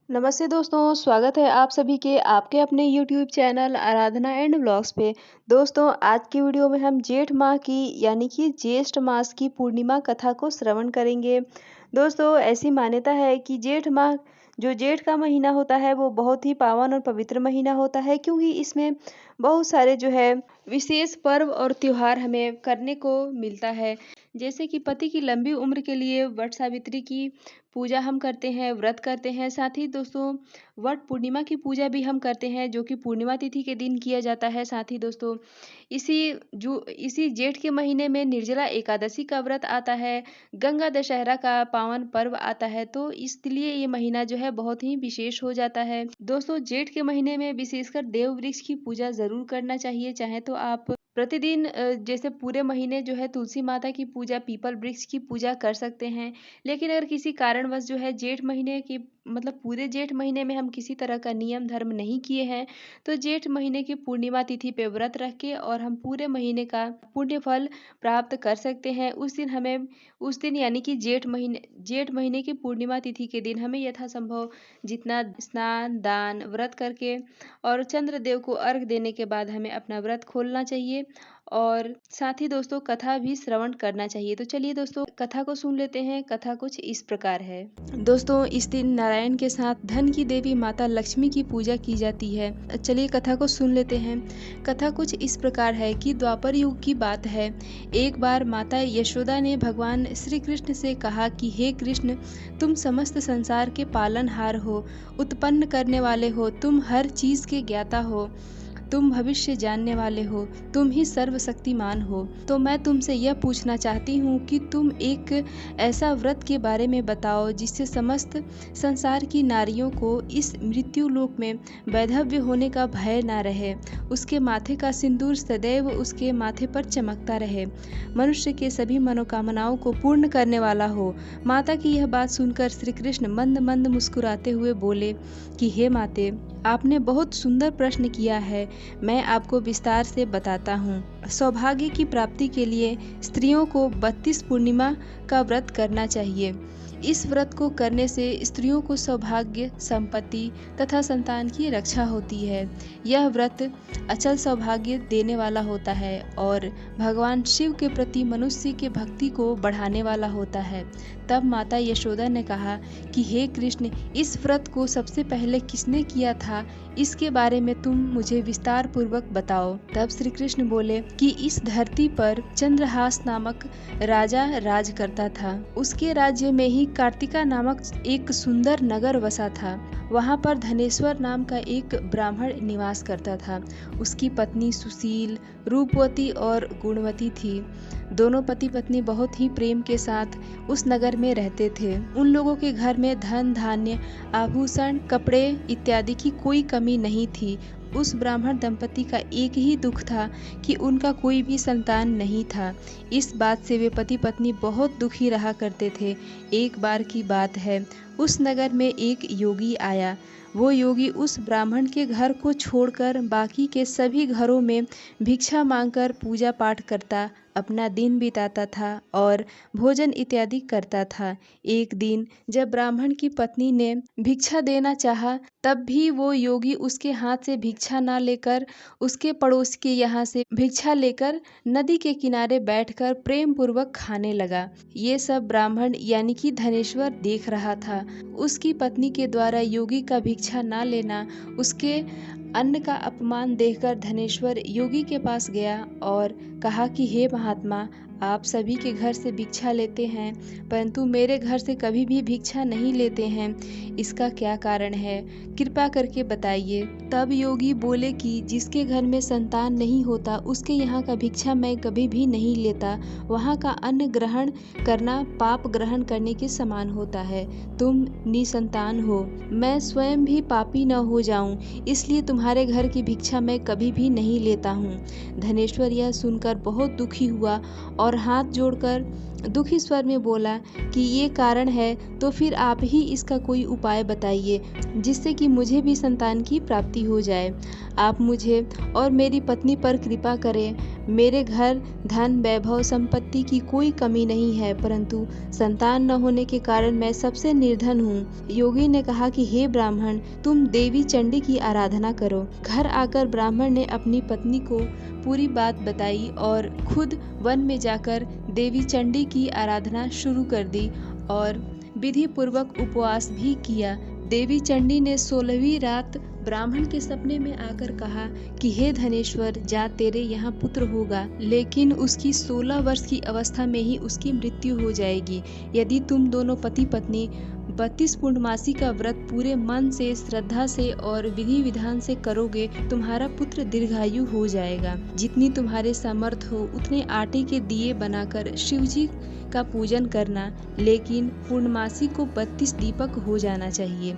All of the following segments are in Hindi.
नमस्ते दोस्तों, स्वागत है आप सभी के आपके अपने YouTube channel Aradhana and vlogs पे। दोस्तों, आज की वीडियो में हम जेठ माह की यानी कि ज्येष्ठ मास की पूर्णिमा कथा को श्रवण करेंगे। दोस्तों, ऐसी मान्यता है कि जेठ माह जो जेठ का महीना होता है वो बहुत ही पावन और पवित्र महीना होता है, क्योंकि इसमें बहुत सारे जो है विशेष पर्व और त्योहार हमें करने को मिलता है। जैसे कि पति की लंबी उम्र के लिए वट सावित्री की पूजा हम करते हैं, व्रत करते हैं। साथ ही दोस्तों वट पूर्णिमा की पूजा भी हम करते हैं, जो कि पूर्णिमा तिथि के दिन किया जाता है। साथ ही दोस्तों इसी इसी जेठ के महीने में निर्जला एकादशी का व्रत आता है, गंगा दशहरा का पावन पर्व आता है। तो इसलिए ये महीना जो है बहुत ही विशेष हो जाता है। दोस्तों, जेठ के महीने में विशेषकर देव वृक्ष की पूजा जरूर करना चाहिए। चाहे तो आप प्रतिदिन जैसे पूरे महीने जो है तुलसी माता की पूजा, पीपल वृक्ष की पूजा कर सकते हैं। लेकिन अगर किसी कारणवश जो है जेठ महीने की मतलब पूरे जेठ महीने में हम किसी तरह का नियम धर्म नहीं किए हैं, तो जेठ महीने की पूर्णिमा तिथि पे व्रत रख के और हम पूरे महीने का पुण्य फल प्राप्त कर सकते हैं। उस दिन यानी कि जेठ महीने की पूर्णिमा तिथि के दिन हमें यथासंभव जितना स्नान दान व्रत करके और चंद्रदेव को अर्घ देने के बाद हमें अपना व्रत खोलना चाहिए और साथ ही दोस्तों कथा भी श्रवण करना चाहिए। तो चलिए दोस्तों कथा को सुन लेते हैं। कथा कुछ इस प्रकार है। दोस्तों, इस दिन नारायण के साथ धन की देवी माता लक्ष्मी की पूजा की जाती है। चलिए कथा को सुन लेते हैं। कथा कुछ इस प्रकार है कि द्वापर युग की बात है। एक बार माता यशोदा ने भगवान श्री कृष्ण से कहा कि हे कृष्ण, तुम समस्त संसार के पालनहार हो, उत्पन्न करने वाले हो, तुम हर चीज के ज्ञाता हो, तुम भविष्य जानने वाले हो, तुम ही सर्वशक्तिमान हो। तो मैं तुमसे यह पूछना चाहती हूँ कि तुम एक ऐसा व्रत के बारे में बताओ जिससे समस्त संसार की नारियों को इस मृत्यु लोक में वैधव्य होने का भय ना रहे, उसके माथे का सिंदूर सदैव उसके माथे पर चमकता रहे, मनुष्य के सभी मनोकामनाओं को पूर्ण करने वाला हो। माता की यह बात सुनकर श्री कृष्ण मंद मंद मुस्कुराते हुए बोले कि हे माते, आपने बहुत सुंदर प्रश्न किया है। मैं आपको विस्तार से बताता हूँ। सौभाग्य की प्राप्ति के लिए स्त्रियों को 32 पूर्णिमा का व्रत करना चाहिए। इस व्रत को करने से स्त्रियों को सौभाग्य, संपत्ति तथा संतान की रक्षा होती है। यह व्रत अचल सौभाग्य देने वाला होता है और भगवान शिव के प्रति मनुष्य के भक्ति को बढ़ाने वाला होता है। तब माता यशोदा ने कहा कि हे कृष्ण, इस व्रत को सबसे पहले किसने किया था, इसके बारे में तुम मुझे विस्तार पूर्वक बताओ। तब श्री कृष्ण बोले कि इस धरती पर चंद्रहास नामक राजा राज करता था। उसके राज्य में ही कार्तिका नामक एक सुंदर नगर बसा था। वहाँ पर धनेश्वर नाम का एक ब्राह्मण निवास करता था। उसकी पत्नी सुशील, रूपवती और गुणवती थी। दोनों पति पत्नी बहुत ही प्रेम के साथ उस नगर में रहते थे। उन लोगों के घर में धन धान्य, आभूषण, कपड़े इत्यादि की कोई कमी नहीं थी। उस ब्राह्मण दंपति का एक ही दुख था कि उनका कोई भी संतान नहीं था। इस बात से वे पति पत्नी बहुत दुखी रहा करते थे। एक बार की बात है, उस नगर में एक योगी आया। वो योगी उस ब्राह्मण के घर को छोड़कर बाकी के सभी घरों में भिक्षा मांगकर पूजा पाठ करता, अपना दिन बिताता था और भोजन इत्यादि करता था। एक दिन जब ब्राह्मण की पत्नी ने भिक्षा देना चाहा, तब भी वो योगी उसके हाथ से भिक्षा ना लेकर उसके पड़ोस के यहाँ से भिक्षा लेकर नदी के किनारे बैठकर प्रेम पूर्वक खाने लगा। ये सब ब्राह्मण यानी कि धनेश्वर देख रहा था। उसकी पत्नी के द्वारा योगी का भिक्षा ना लेना, उसके अन्न का अपमान देखकर धनेश्वर योगी के पास गया और कहा कि हे महात्मा, आप सभी के घर से भिक्षा लेते हैं, परंतु मेरे घर से कभी भी भिक्षा नहीं लेते हैं। इसका क्या कारण है, कृपा करके बताइए। तब योगी बोले कि जिसके घर में संतान नहीं होता उसके यहाँ का भिक्षा मैं कभी भी नहीं लेता। वहाँ का अन्न ग्रहण करना पाप ग्रहण करने के समान होता है। तुम निसंतान हो, मैं स्वयं भी पापी न हो जाऊं, इसलिए तुम्हारे घर की भिक्षा मैं कभी भी नहीं लेता हूँ। धनेश्वर यह सुनकर बहुत दुखी हुआ और हाथ जोड़कर दुखी स्वर में बोला कि ये कारण है तो फिर आप ही इसका कोई उपाय बताइए जिससे कि मुझे भी संतान की प्राप्ति हो जाए। आप मुझे और मेरी पत्नी पर कृपा करें। मेरे घर धन वैभव संपत्ति की कोई कमी नहीं है, परंतु संतान न होने के कारण मैं सबसे निर्धन हूँ। योगी ने कहा कि हे ब्राह्मण, तुम देवी चंडी की आराधना करो। घर आकर ब्राह्मण ने अपनी पत्नी को पूरी बात बताई और खुद वन में जाकर देवी चंडी की आराधना शुरू कर दी और विधि पूर्वक उपवास भी किया। देवी चंडी ने 16वीं रात ब्राह्मण के सपने में आकर कहा कि हे धनेश्वर, जा तेरे यहाँ पुत्र होगा, लेकिन उसकी 16 वर्ष की अवस्था में ही उसकी मृत्यु हो जाएगी। यदि तुम दोनों पति पत्नी 32 पूर्णमासी का व्रत पूरे मन से, श्रद्धा से और विधि विधान से करोगे, तुम्हारा पुत्र दीर्घायु हो जाएगा। जितनी तुम्हारे सामर्थ हो उतने आटे के दिए बनाकर शिव जी का पूजन करना, लेकिन पूर्णमासी को 32 दीपक हो जाना चाहिए।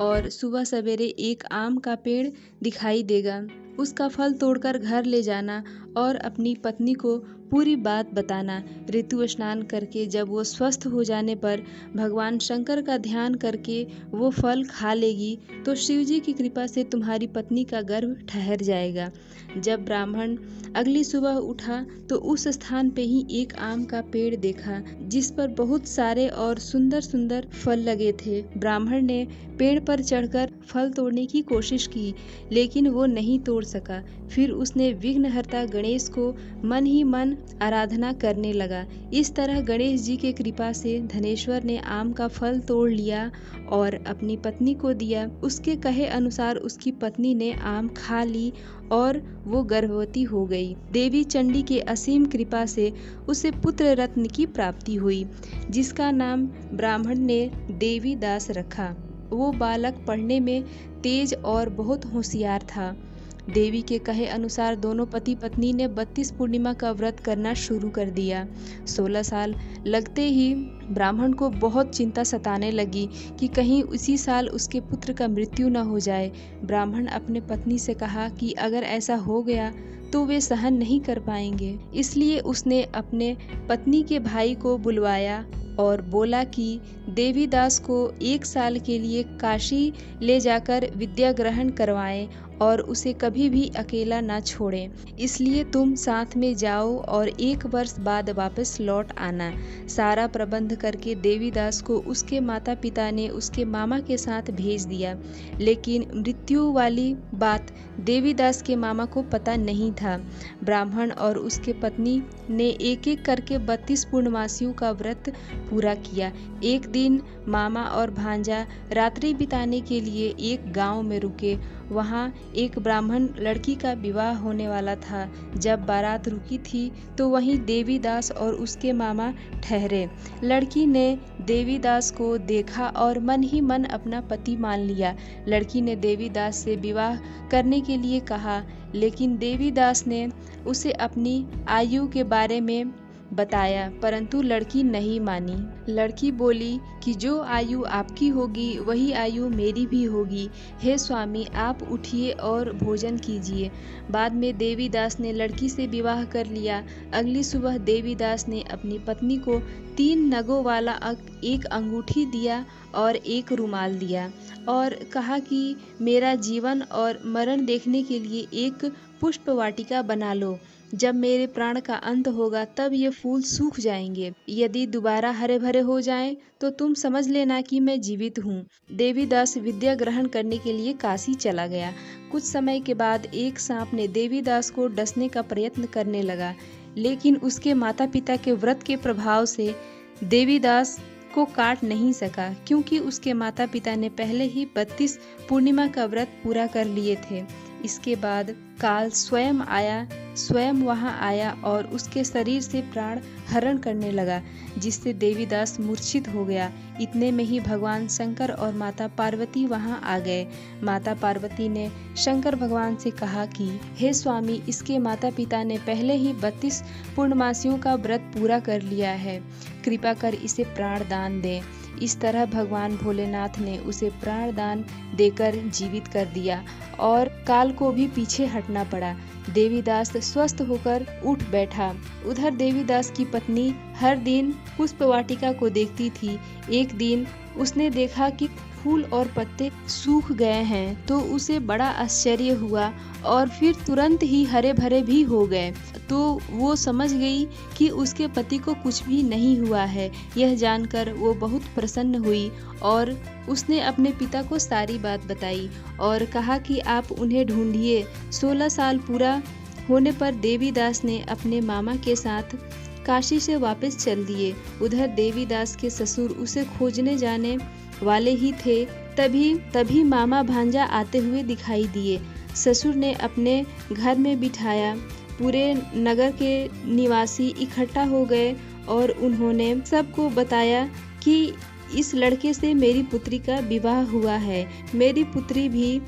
और सुबह सवेरे एक आम का पेड़ दिखाई देगा, उसका फल तोड़कर घर ले जाना और अपनी पत्नी को पूरी बात बताना। ऋतु स्नान करके जब वो स्वस्थ हो जाने पर भगवान शंकर का ध्यान करके वो फल खा लेगी तो शिव जी की कृपा से तुम्हारी पत्नी का गर्भ ठहर जाएगा। जब ब्राह्मण अगली सुबह उठा तो उस स्थान पे ही एक आम का पेड़ देखा जिस पर बहुत सारे और सुंदर सुंदर फल लगे थे। ब्राह्मण ने पेड़ पर चढ़कर फल तोड़ने की कोशिश की, लेकिन वो नहीं तोड़ सका। फिर उसने विघ्नहर्ता गणेश को मन ही मन आराधना करने लगा। इस तरह गणेश जी के कृपा से धनेश्वर ने आम का फल तोड़ लिया और अपनी पत्नी को दिया। उसके कहे अनुसार उसकी पत्नी ने आम खा ली और वो गर्भवती हो गई। देवी चंडी के असीम कृपा से उसे पुत्र रत्न की प्राप्ति हुई, जिसका नाम ब्राह्मण ने देवी दास रखा। वो बालक पढ़ने में तेज और बहुत होशियार था। देवी के कहे अनुसार दोनों पति पत्नी ने 32 पूर्णिमा का व्रत करना शुरू कर दिया। 16 साल लगते ही ब्राह्मण को बहुत चिंता सताने लगी कि कहीं उसी साल उसके पुत्र का मृत्यु न हो जाए। ब्राह्मण अपने पत्नी से कहा कि अगर ऐसा हो गया तो वे सहन नहीं कर पाएंगे। इसलिए उसने अपने पत्नी के भाई को बुलवाया और बोला कि देवीदास को 1 साल के लिए काशी ले जाकर विद्या ग्रहण करवाएं और उसे कभी भी अकेला ना छोड़ें। इसलिए तुम साथ में जाओ और 1 वर्ष बाद वापस लौट आना। सारा प्रबंध करके देवीदास को उसके माता पिता ने उसके मामा के साथ भेज दिया, लेकिन मृत्यु वाली बात देवीदास के मामा को पता नहीं था। ब्राह्मण और उसके पत्नी ने एक एक करके 32 पूर्णमासियों का व्रत पूरा किया। एक दिन मामा और भांजा रात्रि बिताने के लिए एक गांव में रुके। वहाँ एक ब्राह्मण लड़की का विवाह होने वाला था। जब बारात रुकी थी तो वहीं देवीदास और उसके मामा ठहरे। लड़की ने देवीदास को देखा और मन ही मन अपना पति मान लिया। लड़की ने देवीदास से विवाह करने के लिए कहा, लेकिन देवीदास ने उसे अपनी आयु के बारे में बताया, परंतु लड़की नहीं मानी। लड़की बोली कि जो आयु आपकी होगी वही आयु मेरी भी होगी। हे स्वामी, आप उठिए और भोजन कीजिए। बाद में देवीदास ने लड़की से विवाह कर लिया। अगली सुबह देवीदास ने अपनी पत्नी को 3 नगों वाला एक अंगूठी दिया और एक रुमाल दिया और कहा कि मेरा जीवन और मरण देखने के लिए एक पुष्प वाटिका बना लो। जब मेरे प्राण का अंत होगा तब ये फूल सूख जाएंगे। यदि दोबारा हरे भरे हो जाएं तो तुम समझ लेना कि मैं जीवित हूँ। देवीदास विद्या ग्रहण करने के लिए काशी चला गया। कुछ समय के बाद एक सांप ने देवीदास को डसने का प्रयत्न करने लगा, लेकिन उसके माता पिता के व्रत के प्रभाव से देवीदास को काट नहीं सका, क्योंकि उसके माता पिता ने पहले ही 32 पूर्णिमा का व्रत पूरा कर लिए थे। इसके बाद काल स्वयं वहां आया और उसके शरीर से प्राण हरण करने लगा, जिससे देवीदास मूर्छित हो गया। इतने में ही भगवान शंकर और माता पार्वती वहां आ गए। माता पार्वती ने शंकर भगवान से कहा कि हे स्वामी, इसके माता पिता ने पहले ही 32 पूर्णमासियों का व्रत पूरा कर लिया है, कृपा कर इसे प्राण दान दें। इस तरह भगवान भोलेनाथ ने उसे प्राण दान देकर जीवित कर दिया और काल को भी पीछे हटना पड़ा। देवीदास स्वस्थ होकर उठ बैठा। उधर देवीदास की पत्नी हर दिन पुष्प वाटिका को देखती थी। एक दिन उसने देखा कि फूल और पत्ते सूख गए हैं तो उसे बड़ा आश्चर्य हुआ और फिर तुरंत ही हरे भरे भी हो गए। तो वो समझ गई कि उसके पति को कुछ भी नहीं हुआ है। यह जानकर वो बहुत प्रसन्न हुई और उसने अपने पिता को सारी बात बताई और कहा कि आप उन्हें ढूंढिए। 16 साल पूरा होने पर देवीदास ने अपने मामा के साथ काशी से वापस चल दिए। उधर देवीदास के ससुर उसे खोजने जाने वाले ही थे, तभी मामा भांजा आते हुए दिखाई दिए। ससुर ने अपने घर में बिठाया। पूरे नगर के निवासी इकट्ठा हो गए और उन्होंने सबको बताया कि इस लड़के से मेरी पुत्री का विवाह हुआ है। मेरी पुत्री भी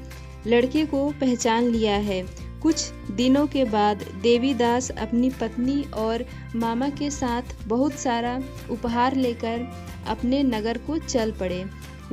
लड़के को पहचान लिया है। कुछ दिनों के बाद देवीदास अपनी पत्नी और मामा के साथ बहुत सारा उपहार लेकर अपने नगर को चल पड़े।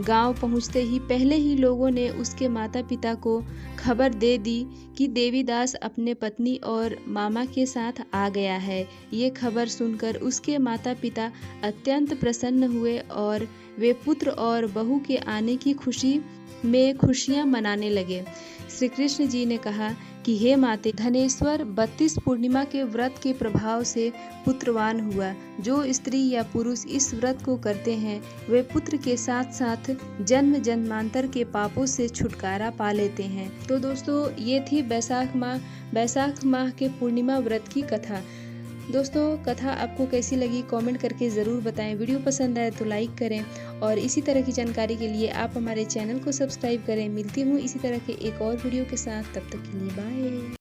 गांव पहुंचते ही पहले ही लोगों ने उसके माता पिता को खबर दे दी कि देवीदास अपने पत्नी और मामा के साथ आ गया है। ये खबर सुनकर उसके माता पिता अत्यंत प्रसन्न हुए और वे पुत्र और बहू के आने की खुशी में खुशियां मनाने लगे। श्री कृष्ण जी ने कहा कि हे माते, धनेश्वर 32 पूर्णिमा के व्रत के प्रभाव से पुत्रवान हुआ। जो स्त्री या पुरुष इस व्रत को करते हैं वे पुत्र के साथ साथ जन्म जन्मांतर के पापों से छुटकारा पा लेते हैं। तो दोस्तों, ये थी बैसाख माह के पूर्णिमा व्रत की कथा। दोस्तों, कथा आपको कैसी लगी कमेंट करके ज़रूर बताएं। वीडियो पसंद आए तो लाइक करें और इसी तरह की जानकारी के लिए आप हमारे चैनल को सब्सक्राइब करें। मिलती हूँ इसी तरह के एक और वीडियो के साथ, तब तक के लिए बाय।